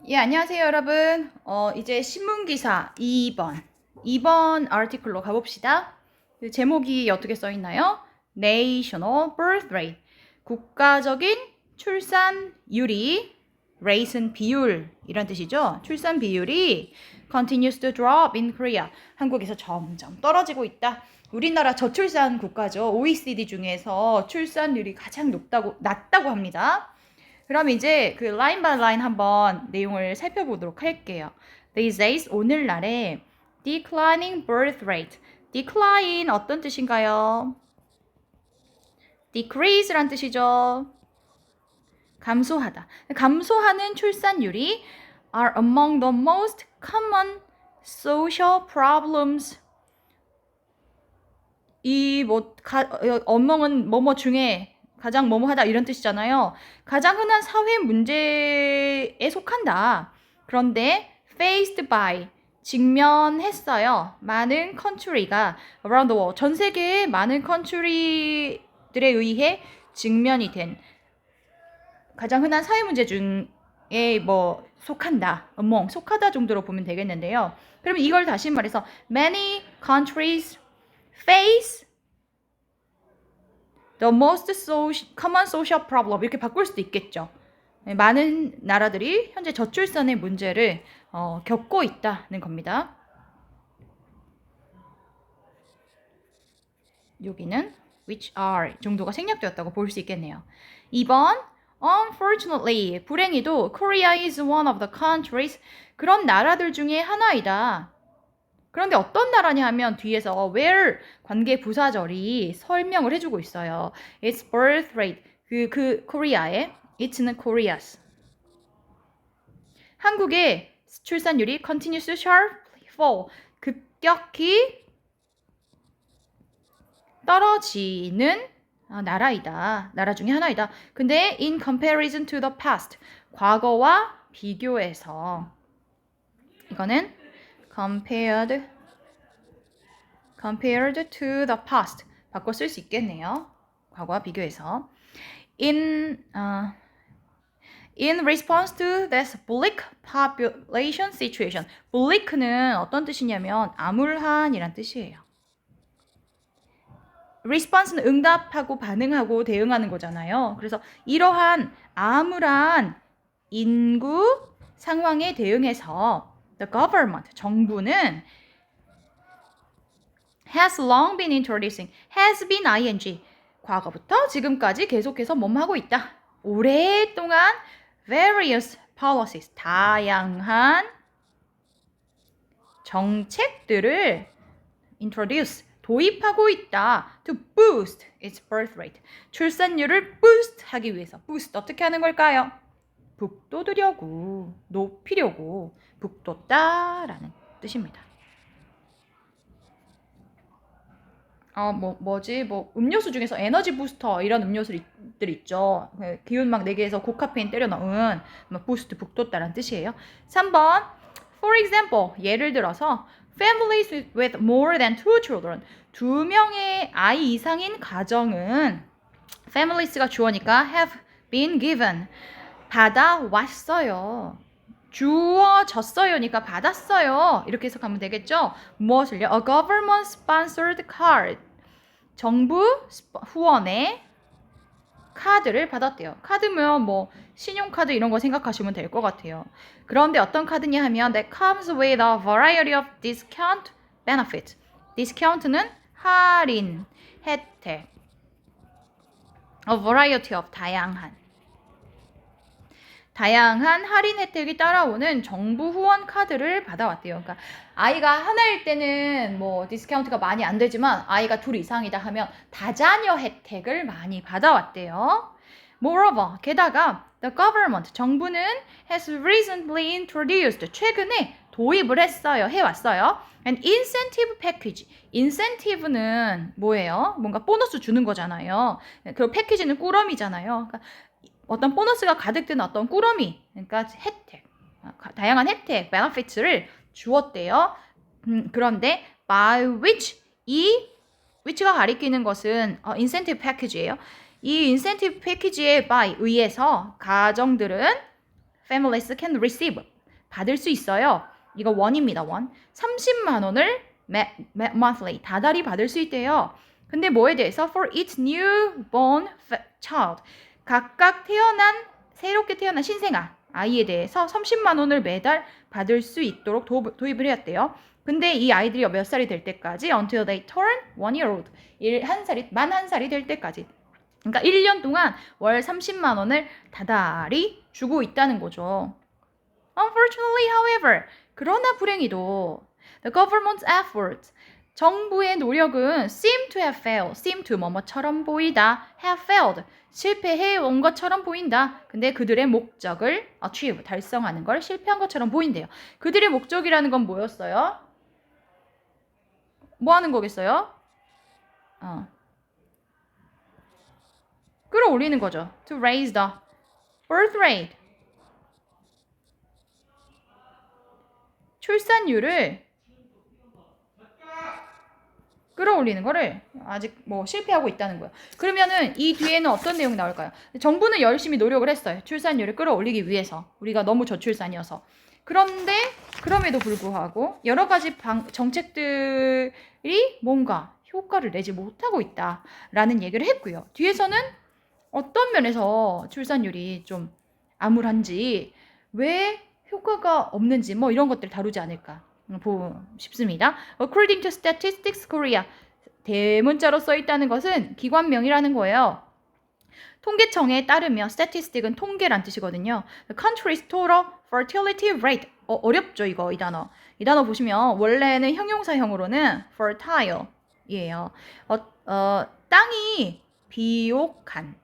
예, 안녕하세요, 여러분. 이제 신문기사 2번 아티클로 가봅시다. 그 제목이 어떻게 써 있나요? National birth rate. 국가적인 출산율이, rate은 비율, 이란 뜻이죠. 출산 비율이 continues to drop in Korea. 한국에서 점점 떨어지고 있다. 우리나라 저출산 국가죠. OECD 중에서 출산율이 가장 낮다고 합니다. 그럼 이제 그 라인 바이 라인 한번 내용을 살펴보도록 할게요. These days, 오늘날에 declining birth rate. decline 어떤 뜻인가요? decrease란 뜻이죠. 감소하다. 감소하는 출산율이 are among the most common social problems. among은 뭐뭐 중에 가장 뭐뭐하다 이런 뜻이잖아요. 가장 흔한 사회 문제에 속한다. 그런데 faced by 직면했어요. 많은 country가 around the world 전 세계의 많은 country들에 의해 직면이 된 가장 흔한 사회 문제 중에 속한다. among 속하다 정도로 보면 되겠는데요. 그러면 이걸 다시 말해서 many countries face the most common social problem 이렇게 바꿀 수도 있겠죠. 많은 나라들이 현재 저출산의 문제를 겪고 있다는 겁니다. 여기는 which are 정도가 생략되었다고 볼 수 있겠네요. 2번 Unfortunately, 불행히도 Korea is one of the countries 그런 나라들 중에 하나이다. 그런데 어떤 나라냐 하면 뒤에서 where 관계 부사절이 설명을 해주고 있어요. Its birth rate 그 코리아의 it는 Korea's. 한국의 출산율이 continues to sharply fall 급격히 떨어지는 나라이다. 나라 중에 하나이다. 근데 in comparison to the past 과거와 비교해서 이거는 compared to the past 바꿔 쓸 수 있겠네요. 과거와 비교해서 in response to this bleak population situation. bleak는 어떤 뜻이냐면 암울한이란 뜻이에요. response는 응답하고 반응하고 대응하는 거잖아요. 그래서 이러한 암울한 인구 상황에 대응해서 the government, 정부는 has long been introducing, has been ing, 과거부터 지금까지 계속해서 하고 있다. 오랫동안 various policies, 다양한 정책들을 introduce, 도입하고 있다. to boost its birth rate, 출산율을 boost 하기 위해서. boost 어떻게 하는 걸까요? 북돋으려고, 높이려고, 북돋다라는 뜻입니다. 음료수 중에서 에너지 부스터 이런 음료수들 있죠. 기운 막 내게에서 고카페인 때려 넣은 부스트 북돋다라는 뜻이에요. 3번 For example, 예를 들어서 families with more than 2 children, 2명의 아이 이상인 가정은 families가 주어니까 have been given, 받아왔어요. 주어졌어요니까 받았어요. 이렇게 해석하면 되겠죠. 무엇을요? A government sponsored card. 정부 후원의 카드를 받았대요. 카드면 신용카드 이런 거 생각하시면 될 것 같아요. 그런데 어떤 카드냐 하면 that comes with a variety of discount benefits. discount는 할인, 혜택. a variety of 다양한 할인 혜택이 따라오는 정부 후원 카드를 받아왔대요. 그러니까 아이가 하나일 때는 디스카운트가 많이 안 되지만 아이가 둘 이상이다 하면 다자녀 혜택을 많이 받아왔대요. Moreover, 게다가 the government, 정부는 has recently introduced, 최근에 도입을 해왔어요. an incentive package. incentive는 뭐예요? 뭔가 보너스 주는 거잖아요. 그 패키지는 꾸러미잖아요. 그러니까 어떤 보너스가 가득 든 어떤 꾸러미, 그러니까 혜택, 다양한 혜택, benefits를 주었대요. 그런데 by which, which가 가리키는 것은 incentive package예요. 이 incentive package에 by 의해서 가정들은 families can receive, 받을 수 있어요. 이거 원입니다. 원. 30만 원을 monthly 다달이 받을 수 있대요. 근데 뭐에 대해서? For each newborn child. 각각 새롭게 태어난 신생아 아이에 대해서 30만 원을 매달 받을 수 있도록 도입을 해왔대요. 근데 이 아이들이 몇 살이 될 때까지 until they turn 1 year old. 만 1살이 될 때까지. 그러니까 1년 동안 월 30만 원을 다달이 주고 있다는 거죠. Unfortunately, however, 그러나 불행히도 the government's efforts, 정부의 노력은 seem to have failed, seem to 뭐뭐처럼 보이다, have failed, 실패해 온 것처럼 보인다. 근데 그들의 목적을 achieve, 달성하는 걸 실패한 것처럼 보인대요. 그들의 목적이라는 건 뭐였어요? 뭐 하는 거겠어요? 끌어올리는 거죠. To raise the birth rate. 출산율을 끌어올리는 거를 아직 뭐 실패하고 있다는 거예요. 그러면은 이 뒤에는 어떤 내용이 나올까요? 정부는 열심히 노력을 했어요. 출산율을 끌어올리기 위해서. 우리가 너무 저출산이어서. 그런데 그럼에도 불구하고 여러 가지 정책들이 뭔가 효과를 내지 못하고 있다라는 얘기를 했고요. 뒤에서는 어떤 면에서 출산율이 좀 암울한지, 왜 효과가 없는지 뭐 이런 것들 다루지 않을까 싶습니다. According to Statistics Korea, 대문자로 써 있다는 것은 기관명이라는 거예요. 통계청에 따르면 statistic은 통계란 뜻이거든요. The country's total fertility rate. 어렵죠 이거 이 단어. 이 단어 보시면 원래는 형용사형으로는 fertile이에요. 땅이 비옥한.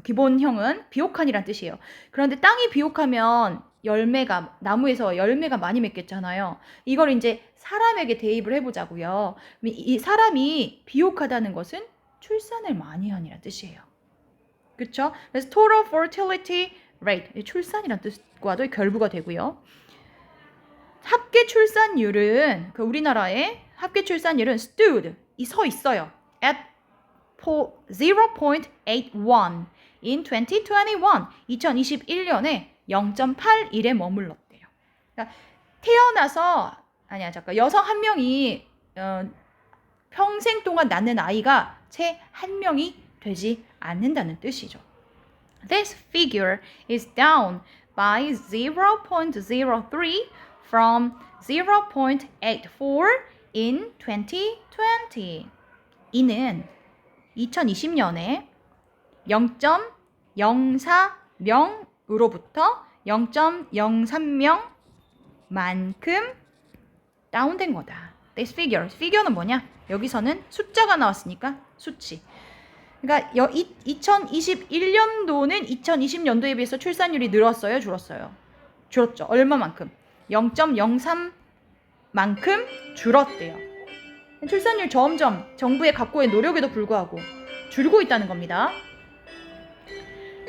기본형은 비옥한이란 뜻이에요. 그런데 땅이 비옥하면 나무에서 열매가 많이 맺겠잖아요. 이걸 이제 사람에게 대입을 해보자고요. 이 사람이 비옥하다는 것은 출산을 많이 하니란 뜻이에요. 그렇죠? 그래서 total fertility rate, 출산이란 뜻과도 결부가 되고요. 합계 출산율은, 우리나라의 합계 출산율은 stood, 서 있어요. at 0.81 in 2021, 2021년에 0.81에 머물렀대요. 그러니까 여성 한 명이 평생 동안 낳는 아이가 채 한 명이 되지 않는다는 뜻이죠. This figure is down by 0.03 from 0.84 in 2020. 이는 2020년에 0.04명으로부터 0.03명만큼 다운된 거다. This figure는 뭐냐? 여기서는 숫자가 나왔으니까 수치. 그러니까 2021년도는 2020년도에 비해서 출산율이 늘었어요? 줄었어요? 줄었죠. 얼마만큼? 0.03만큼 줄었대요. 출산율 점점 정부의 각고의 노력에도 불구하고 줄고 있다는 겁니다.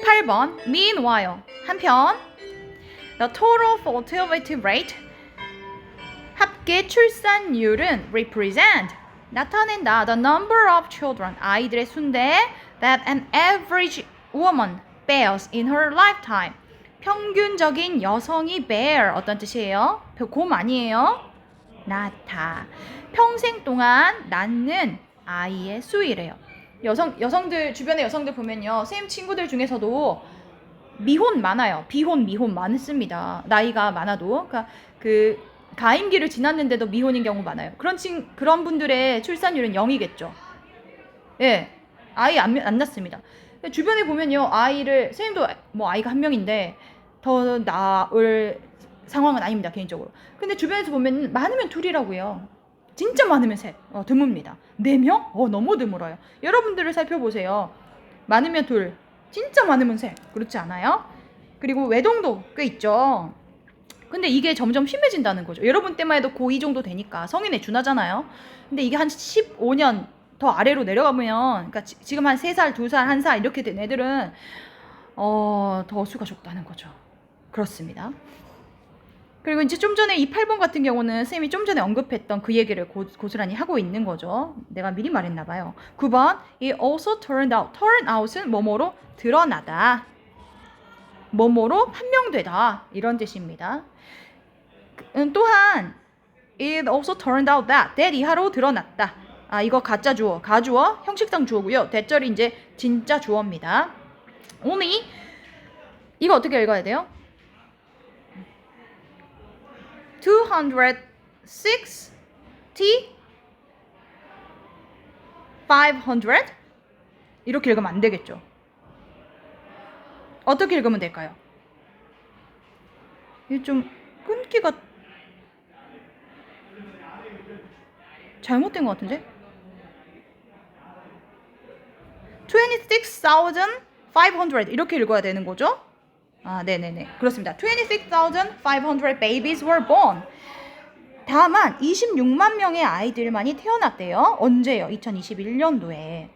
8번 Meanwhile, 한편 The total fertility rate, 합계 출산율은 represent, 나타낸다 the number of children, 아이들의 수인데 that an average woman bears in her lifetime, 평균적인 여성이 bear 어떤 뜻이에요? 곰 아니에요? 낳다. 평생 동안 낳는 아이의 수이래요. 여성들, 주변의 여성들 보면요, 쌤 친구들 중에서도 미혼 많아요. 비혼, 미혼 많습니다. 나이가 많아도. 그러니까 가임기를 지났는데도 미혼인 경우 많아요. 그런 분들의 출산율은 0이겠죠. 예, 아이 안 낳습니다. 주변에 보면요, 쌤도 뭐 아이가 한 명인데 더 낳을 상황은 아닙니다, 개인적으로. 근데 주변에서 보면 많으면 둘이라고요. 진짜 많으면 셋, 드뭅니다. 4명? 너무 드물어요. 여러분들을 살펴보세요. 많으면 둘, 진짜 많으면 셋. 그렇지 않아요? 그리고 외동도 꽤 있죠. 근데 이게 점점 심해진다는 거죠. 여러분 때만 해도 고2 정도 되니까 성인에 준하잖아요. 근데 이게 한 15년 더 아래로 내려가면, 그러니까 지금 한 3살, 2살, 1살 이렇게 된 애들은 더 수가 적다는 거죠. 그렇습니다. 그리고 이제 좀 전에 이 8번 같은 경우는 쌤이 좀 전에 언급했던 그 얘기를 고스란히 하고 있는 거죠. 내가 미리 말했나 봐요. 9번 It also turned out. turn out은 뭐뭐로 드러나다. 뭐뭐로 판명되다 이런 뜻입니다. 또한 it also turned out that 이하로 드러났다. 이거 가짜 주어, 가주어, 형식상 주어고요. 대절이 이제 진짜 주어입니다. only 이거 어떻게 읽어야 돼요? 260 500 이렇게 읽으면 안 되겠죠. 어떻게 읽으면 될까요? 이게 좀 끊기가 잘못된 것 같은데? 26,500 이렇게 읽어야 되는 거죠? 네네네. 그렇습니다. 26,500 babies were born. 다만 26만 명의 아이들만이 태어났대요. 언제요? 2021년도에.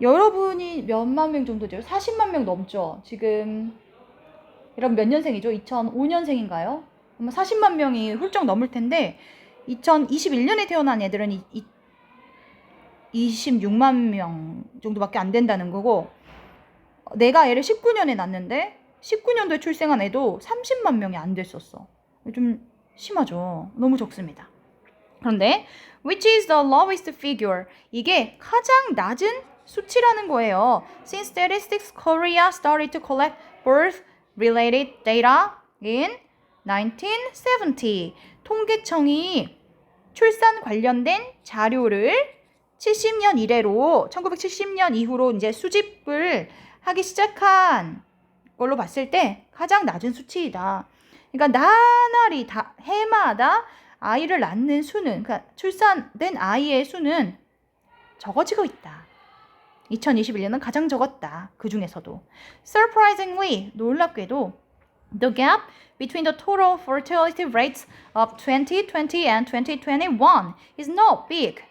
여러분이 몇만 명 정도 돼요? 40만 명 넘죠? 지금 여러분 몇 년생이죠? 2005년생인가요? 아마 40만 명이 훌쩍 넘을 텐데 2021년에 태어난 애들은 26만 명 정도밖에 안 된다는 거고 내가 애를 19년에 낳았는데 19년도에 출생한 애도 30만 명이 안 됐었어. 좀 심하죠. 너무 적습니다. 그런데 which is the lowest figure? 이게 가장 낮은 수치라는 거예요. Since Statistics Korea started to collect birth-related data in 1970. 통계청이 출산 관련된 자료를 70년 이래로 1970년 이후로 이제 수집을 하기 시작한 걸로 봤을 때 가장 낮은 수치이다. 그러니까 나날이 해마다 아이를 낳는 수는 그러니까 출산된 아이의 수는 적어지고 있다. 2021년은 가장 적었다. 그 중에서도. Surprisingly, 놀랍게도 the gap between the total fertility rates of 2020 and 2021 is not big.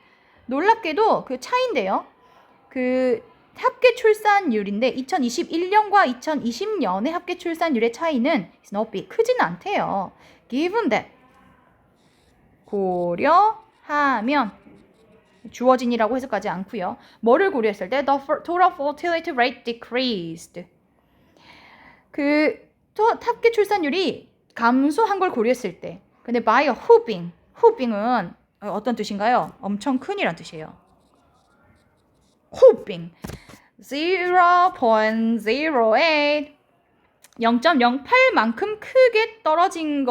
놀랍게도 그 차이인데요. 그 합계 출산율인데 2021년과 2020년의 합계 출산율의 차이는 is not big. 크지는 않대요. Given that 고려하면 주어진이라고 해석하지 않고요. 뭐를 고려했을 때 the total fertility rate decreased. 그 합계 출산율이 감소한 걸 고려했을 때. 근데 by a whooping. whooping은 어떤 뜻인가요? 엄청 큰이란 뜻이에요. whooping. 0.08 0.08만큼 크게 떨어진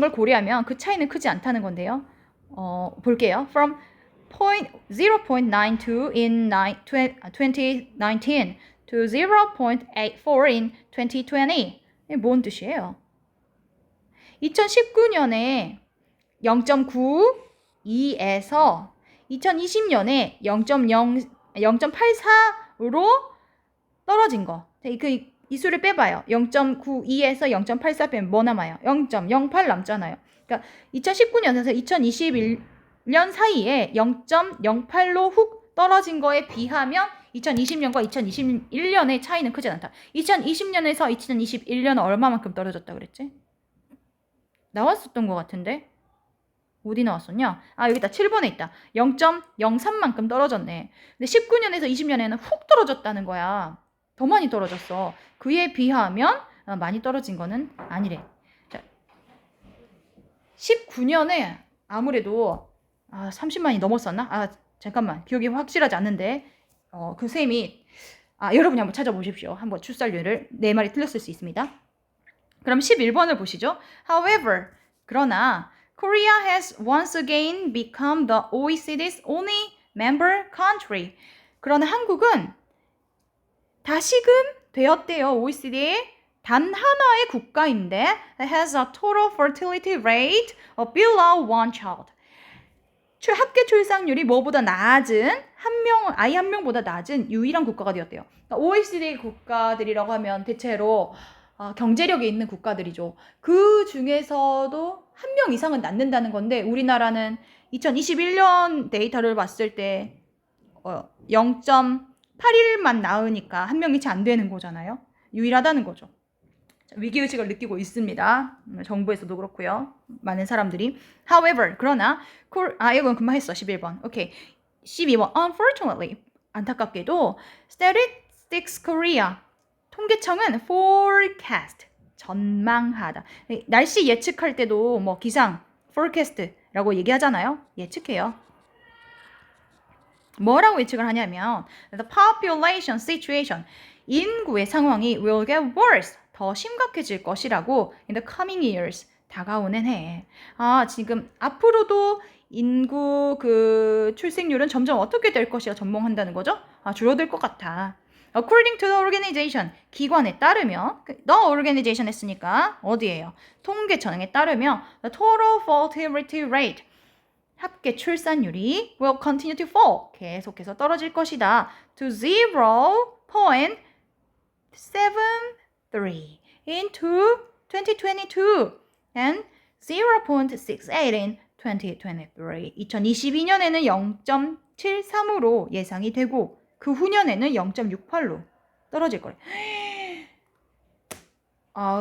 걸 고려하면 그 차이는 크지 않다는 건데요. 볼게요. From 0.92 in 2019 to 0.84 in 2020. 이게 뭔 뜻이에요? 2019년에 0.92에서 2020년에 0.84로 떨어진 거. 이 수를 빼봐요. 0.92에서 0.84 빼면 뭐 남아요? 0.08 남잖아요. 그러니까 2019년에서 2021년 사이에 0.08로 훅 떨어진 거에 비하면 2020년과 2021년의 차이는 크지 않다. 2020년에서 2021년은 얼마만큼 떨어졌다 그랬지? 나왔었던 것 같은데? 어디 나왔었냐? 여기 있다. 7번에 있다. 0.03만큼 떨어졌네. 근데 19년에서 20년에는 훅 떨어졌다는 거야. 더 많이 떨어졌어. 그에 비하면 많이 떨어진 거는 아니래. 자, 19년에 아무래도 30만이 넘었었나? 잠깐만. 기억이 확실하지 않는데 그 셈이 여러분이 한번 찾아보십시오. 한번 출산율을 내 말이 틀렸을 수 있습니다. 그럼 11번을 보시죠. However, 그러나 Korea has once again become the OECD's only member country. 그러나 한국은 다시금 되었대요. OECD의 단 하나의 국가인데 that has a total fertility rate of below one child. 합계 출산율이 뭐보다 낮은 아이 한 명보다 낮은 유일한 국가가 되었대요. 그러니까 OECD 국가들이라고 하면 대체로 경제력이 있는 국가들이죠. 그 중에서도 한 명 이상은 낳는다는 건데 우리나라는 2021년 데이터를 봤을 때 0.81만 낳으니까 한 명이 채 안 되는 거잖아요. 유일하다는 거죠. 위기의식을 느끼고 있습니다. 정부에서도 그렇고요. 많은 사람들이. However, 그러나 이건 금방 했어. 11번. 오케이. 12번. Unfortunately, 안타깝게도 Statistics Korea 통계청은 forecast, 전망하다. 날씨 예측할 때도 뭐 기상, forecast라고 얘기하잖아요. 예측해요. 뭐라고 예측을 하냐면 the population situation, 인구의 상황이 will get worse, 더 심각해질 것이라고 in the coming years, 다가오는 해. 지금 앞으로도 인구 그 출생률은 점점 어떻게 될 것이라 전망한다는 거죠? 줄어들 것 같아. According to the organization, 기관에 따르면, the organization 했으니까 어디예요? 통계청에 따르면 the total fertility rate, 합계 출산율이 will continue to fall, 계속해서 떨어질 것이다. to 0.73 into 2022 and 0.68 in 2023. 2022년에는 0.73으로 예상이 되고 그 후년에는 0.68로 떨어질 거래요.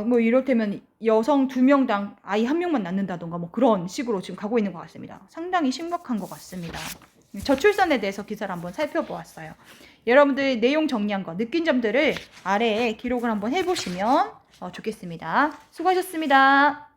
뭐 이렇다면 여성 2명당 아이 1명만 낳는다던가 뭐 그런 식으로 지금 가고 있는 것 같습니다. 상당히 심각한 것 같습니다. 저출산에 대해서 기사를 한번 살펴보았어요. 여러분들 내용 정리한 거, 느낀 점들을 아래에 기록을 한번 해보시면 좋겠습니다. 수고하셨습니다.